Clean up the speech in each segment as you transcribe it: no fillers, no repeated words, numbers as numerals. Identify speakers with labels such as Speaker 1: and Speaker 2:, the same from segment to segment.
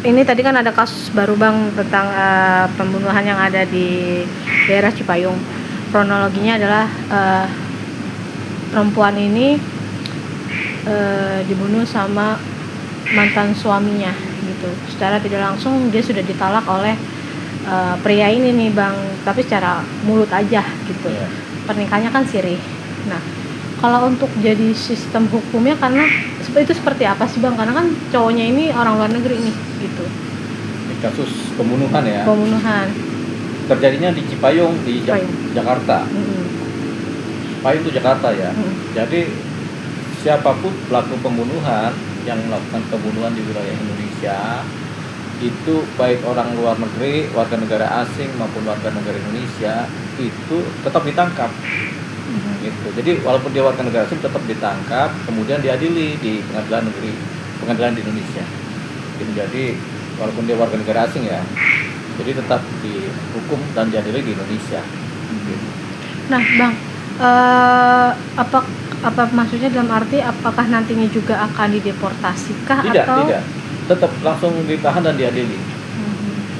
Speaker 1: ini tadi kan ada kasus baru Bang tentang pembunuhan yang ada di daerah Cipayung. Kronologinya adalah perempuan ini dibunuh sama mantan suaminya gitu. Secara tidak langsung dia sudah ditalak oleh pria ini nih Bang, tapi secara mulut aja gitu. Pernikahannya kan sirih. Nah, kalau untuk jadi sistem hukumnya karena itu seperti apa sih Bang? Karena kan cowoknya ini orang luar negeri nih gitu.
Speaker 2: Di kasus pembunuhan ya.
Speaker 1: Pembunuhan.
Speaker 2: Terjadinya di Cipayung di Jakarta. Cipayung itu Jakarta ya. Jadi siapapun pelaku pembunuhan yang melakukan pembunuhan di wilayah Indonesia itu baik orang luar negeri, warga negara asing maupun warga negara Indonesia itu tetap ditangkap. Gitu. Jadi walaupun dia warga negara asing tetap ditangkap, kemudian diadili di pengadilan di Indonesia. Gitu. Jadi walaupun dia warga negara asing ya, jadi tetap dihukum dan diadili di Indonesia. Gitu.
Speaker 1: Nah, Bang, apa maksudnya dalam arti apakah nantinya juga akan dideportasikah atau?
Speaker 2: Tidak, tetap langsung ditahan dan diadili.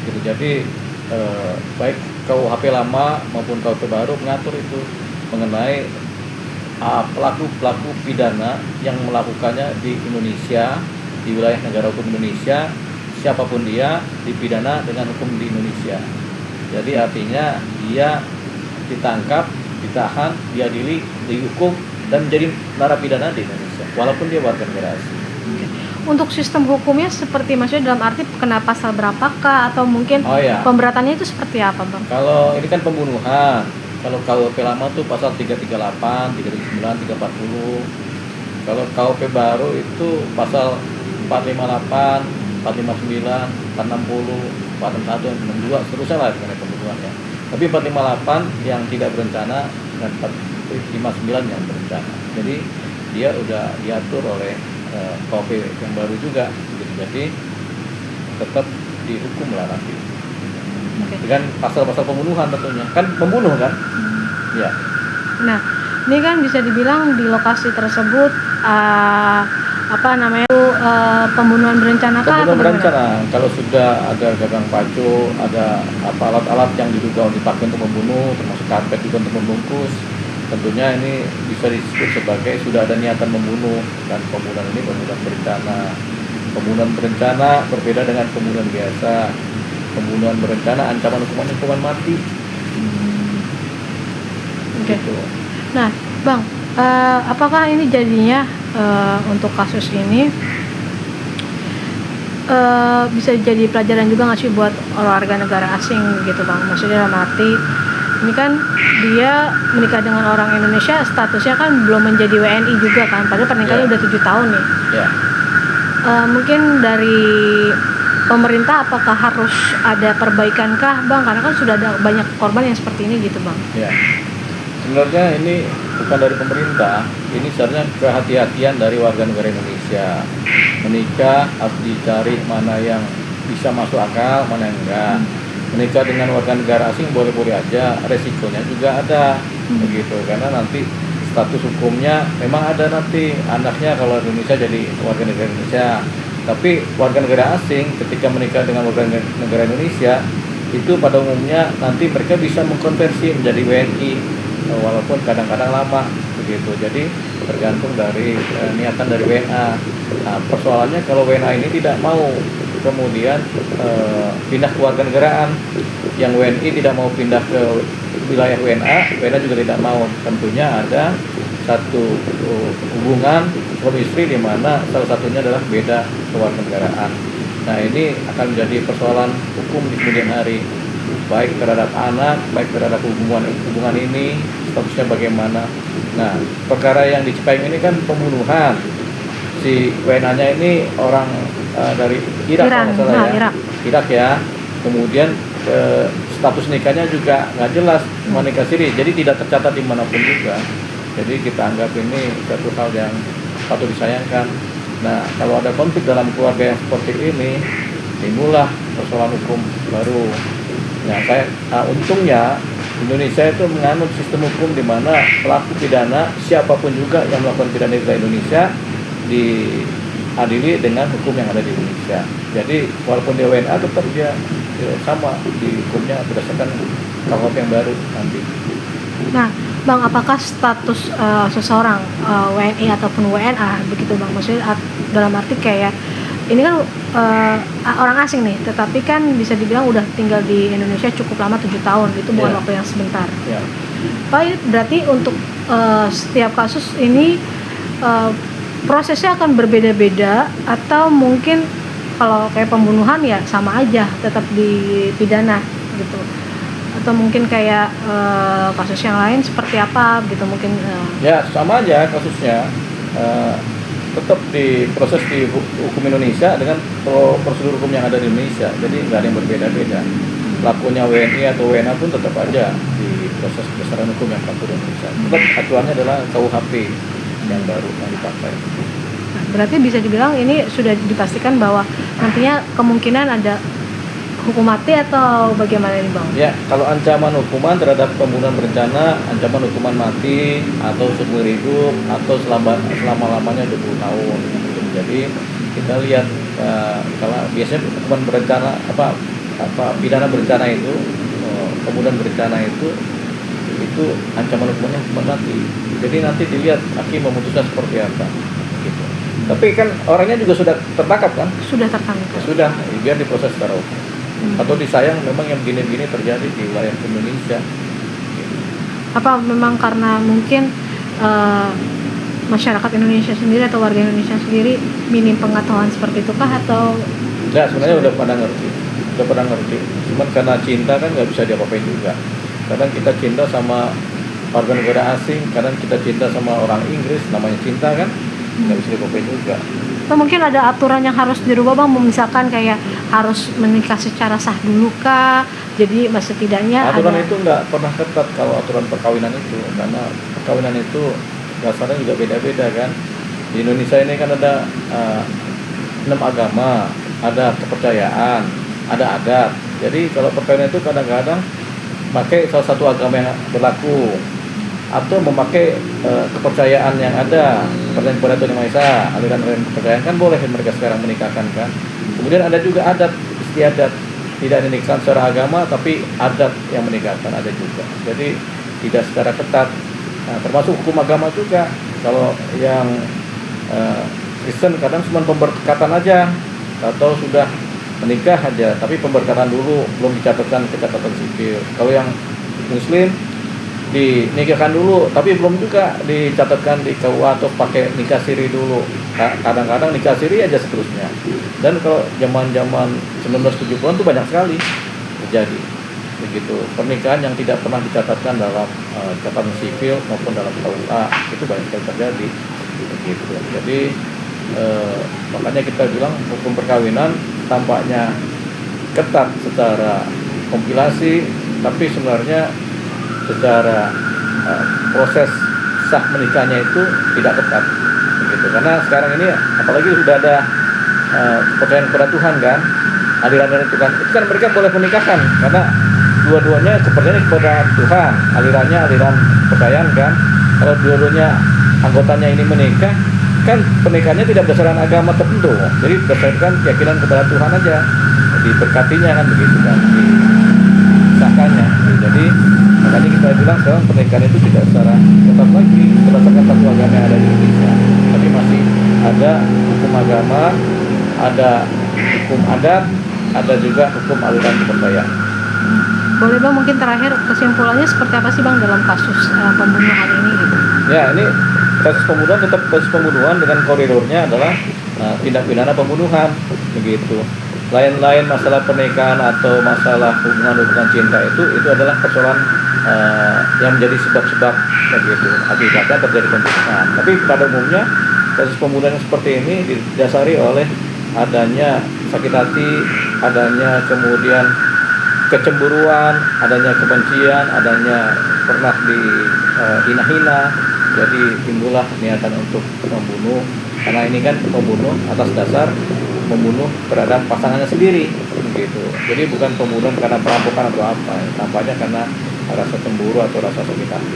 Speaker 2: Gitu. Jadi baik KUHP lama maupun KUHP baru mengatur itu mengenai pelaku pidana yang melakukannya di Indonesia, di wilayah negara hukum Indonesia, siapapun dia dipidana dengan hukum di Indonesia. Jadi artinya dia ditangkap, ditahan, diadili, dihukum dan menjadi narapidana di Indonesia walaupun dia warga negara asing.
Speaker 1: Untuk sistem hukumnya seperti maksudnya dalam arti kena pasal berapakah atau mungkin pemberatannya itu seperti apa Bang?
Speaker 2: Kalau ini kan pembunuhan. Kalau KUHP lama tuh pasal 338, 339, 340. Kalau KUHP baru itu pasal 458, 459, 460, 461, 462, seterusnya lah mengenai pembunuhannya. Tapi 458 yang tidak berencana dan 459 yang berencana. Jadi dia udah diatur oleh KUHP yang baru juga. Jadi tetap dihukum lah nanti. Dengan pasal-pasal pembunuhan tentunya kan membunuh kan ya.
Speaker 1: Nah ini kan bisa dibilang di lokasi tersebut pembunuhan berencana kah?
Speaker 2: Pembunuhan berencana kalau sudah ada gagang pacu, ada alat-alat yang diduga dipakai untuk membunuh, termasuk karpet juga untuk membungkus, tentunya ini bisa disebut sebagai sudah ada niatan membunuh. Dan pembunuhan ini pembunuhan berencana. Pembunuhan berencana berbeda dengan pembunuhan biasa. Pembunuhan berencana ancaman hukuman mati. Gitu.
Speaker 1: Nah, Bang, apakah ini jadinya untuk kasus ini bisa jadi pelajaran juga nggak sih buat warga negara asing gitu Bang? Maksudnya dalam arti ini kan dia menikah dengan orang Indonesia, statusnya kan belum menjadi WNI juga kan, padahal pernikahannya udah 7 tahun nih. Mungkin dari pemerintah apakah harus ada perbaikan-kah Bang? Karena kan sudah ada banyak korban yang seperti ini gitu Bang.
Speaker 2: Ya. Sebenarnya ini bukan dari pemerintah, ini sebenarnya kehati-hatian dari warga negara Indonesia. Menikah harus dicari mana yang bisa masuk akal, mana yang enggak. Menikah dengan warga negara asing boleh-boleh aja, resikonya juga ada. Begitu, karena nanti status hukumnya memang ada nanti anaknya kalau Indonesia jadi warga negara Indonesia. Tapi warga negara asing ketika menikah dengan warga negara Indonesia itu pada umumnya nanti mereka bisa mengkonversi menjadi WNI walaupun kadang-kadang lama begitu. Jadi tergantung dari niatan dari WNA. Nah, persoalannya kalau WNA ini tidak mau kemudian pindah ke warga negaraan, yang WNI tidak mau pindah ke wilayah WNA juga tidak mau. Tentunya ada satu hubungan suami istri di mana salah satunya adalah beda kewarganegaraan. Nah ini akan menjadi persoalan hukum di kemudian hari, baik terhadap anak, baik terhadap hubungan ini statusnya bagaimana. Nah perkara yang di Cipayung ini kan pembunuhan. Si WNA-nya ini orang dari Irak kalau nggak salah ya. Irak ya. Kemudian status nikahnya juga nggak jelas, menikah siri, jadi tidak tercatat dimanapun juga. Jadi kita anggap ini satu hal yang patut disayangkan. Nah, kalau ada konflik dalam keluarga yang seperti ini, timbullah persoalan hukum baru. Nah, untungnya Indonesia itu menganut sistem hukum di mana pelaku pidana siapapun juga yang melakukan pidana di Indonesia adili dengan hukum yang ada di Indonesia. Jadi walaupun dia WNA tetap dia sama di hukumnya berdasarkan KUHP yang baru nanti.
Speaker 1: Nah, Bang, apakah status seseorang WNI ataupun WNA begitu Bang? Maksudnya dalam arti kayak ini kan orang asing nih, tetapi kan bisa dibilang udah tinggal di Indonesia cukup lama 7 tahun, itu bukan
Speaker 2: Iya.
Speaker 1: waktu yang sebentar.
Speaker 2: Ya.
Speaker 1: Pak, berarti untuk setiap kasus ini prosesnya akan berbeda-beda atau mungkin kalau kayak pembunuhan ya sama aja tetap dipidana gitu, atau mungkin kayak kasus yang lain seperti apa gitu mungkin
Speaker 2: Ya sama aja kasusnya, tetap diproses di hukum Indonesia dengan prosedur hukum yang ada di Indonesia. Jadi nggak ada yang berbeda-beda. Pelakunya WNI atau WNA pun tetap aja diproses berdasarkan hukum yang berlaku di Indonesia. Tetap aturannya adalah KUHP yang baru yang dipakai.
Speaker 1: Nah, berarti bisa dibilang ini sudah dipastikan bahwa nantinya kemungkinan ada hukum mati atau bagaimana nih Bang?
Speaker 2: Ya, kalau ancaman hukuman terhadap pembunuhan berencana, ancaman hukuman mati atau seumur hidup atau selama-lamanya 20 tahun. Jadi kita lihat kalau biasanya hukuman berencana pidana berencana itu, pembunuhan berencana itu ancaman hukumannya hukuman mati. Jadi nanti dilihat hakim memutuskan seperti apa. Gitu. Tapi kan orangnya juga sudah tertangkap kan?
Speaker 1: Sudah tertangkap.
Speaker 2: Sudah, biar diproses secara hukum. Atau disayang memang yang begini-begini terjadi di wilayah Indonesia.
Speaker 1: Apa memang karena mungkin masyarakat Indonesia sendiri atau warga Indonesia sendiri minim pengetahuan seperti itu kah atau?
Speaker 2: Ya sebenarnya udah pada ngerti. Cuman karena cinta kan nggak bisa diapa-apain juga. Kadang kita cinta sama warga negara asing, kadang kita cinta sama orang Inggris, namanya cinta kan nggak bisa diapa-apain juga.
Speaker 1: Atau mungkin ada aturan yang harus dirubah Bang, misalkan kayak harus menikah secara sah dulu kah? Jadi setidaknya
Speaker 2: Aturan
Speaker 1: ada.
Speaker 2: itu nggak pernah ketat kalau aturan perkawinan itu, karena perkawinan itu dasarnya juga beda-beda kan. Di Indonesia ini kan ada 6 agama, ada kepercayaan, ada adat. Jadi kalau perkawinan itu kadang-kadang pakai salah satu agama yang berlaku atau memakai kepercayaan yang ada, kepercayaan kepada Tuhan Yang Maha Esa, aliran-aliran kepercayaan kan boleh mereka sekarang menikahkan kan. Kemudian ada juga adat istiadat, tidak dinikahkan secara agama tapi adat yang menikahkan ada juga. Jadi tidak secara ketat. Nah, termasuk hukum agama juga. Kalau yang Kristen kadang cuma pemberkatan aja atau sudah menikah aja, tapi pemberkatan dulu belum dicatatkan ke catatan sipil. Kalau yang Muslim dinikahkan dulu, tapi belum juga dicatatkan di KUA atau pakai nikah siri dulu. Kadang-kadang nikah siri aja seterusnya. Dan kalau zaman-zaman 1970-an itu banyak sekali terjadi. Begitu, pernikahan yang tidak pernah dicatatkan dalam catatan sipil maupun dalam KUA itu banyak sekali terjadi. Begitu. Jadi makanya kita bilang hukum perkawinan tampaknya ketat secara kompilasi, tapi sebenarnya secara proses sah menikahnya itu tidak ketat begitu. Karena sekarang ini apalagi sudah ada kepercayaan kepada Tuhan kan, aliran-aliran itu kan mereka boleh menikahkan karena dua-duanya kepercayaan kepada Tuhan, alirannya aliran kepercayaan kan. Kalau dua-duanya anggotanya ini menikah kan pernikahannya tidak berdasarkan agama tertentu, jadi berdasarkan keyakinan kepada Tuhan aja, diberkatinya kan begitu kan, disahkannya. Jadi makanya kita bilang sekarang pernikahan itu tidak secara ketat lagi berdasarkan satu agama yang ada di Indonesia, tapi masih ada hukum agama, ada hukum adat, ada juga hukum aliran kepercayaan.
Speaker 1: Boleh Bang mungkin terakhir kesimpulannya seperti apa sih Bang dalam kasus pembunuhan ini gitu?
Speaker 2: Ya ini kasus pembunuhan tetap kasus pembunuhan dengan koridornya adalah tindak pidana pembunuhan begitu. Lain-lain masalah pernikahan atau masalah hubungan cinta itu adalah persoalan yang menjadi sebab-sebab begitu akibatnya terjadi pembunuhan. Tapi pada umumnya kasus pembunuhan seperti ini didasari oleh adanya sakit hati, adanya kemudian kecemburuan, adanya kebencian, adanya pernah dihina-hina, jadi timbullah niatan untuk membunuh. Karena ini kan membunuh atas dasar membunuh terhadap pasangannya sendiri begitu. Jadi bukan pembunuhan karena perampokan atau apa, tampaknya karena rasa cemburu atau rasa sakit hati.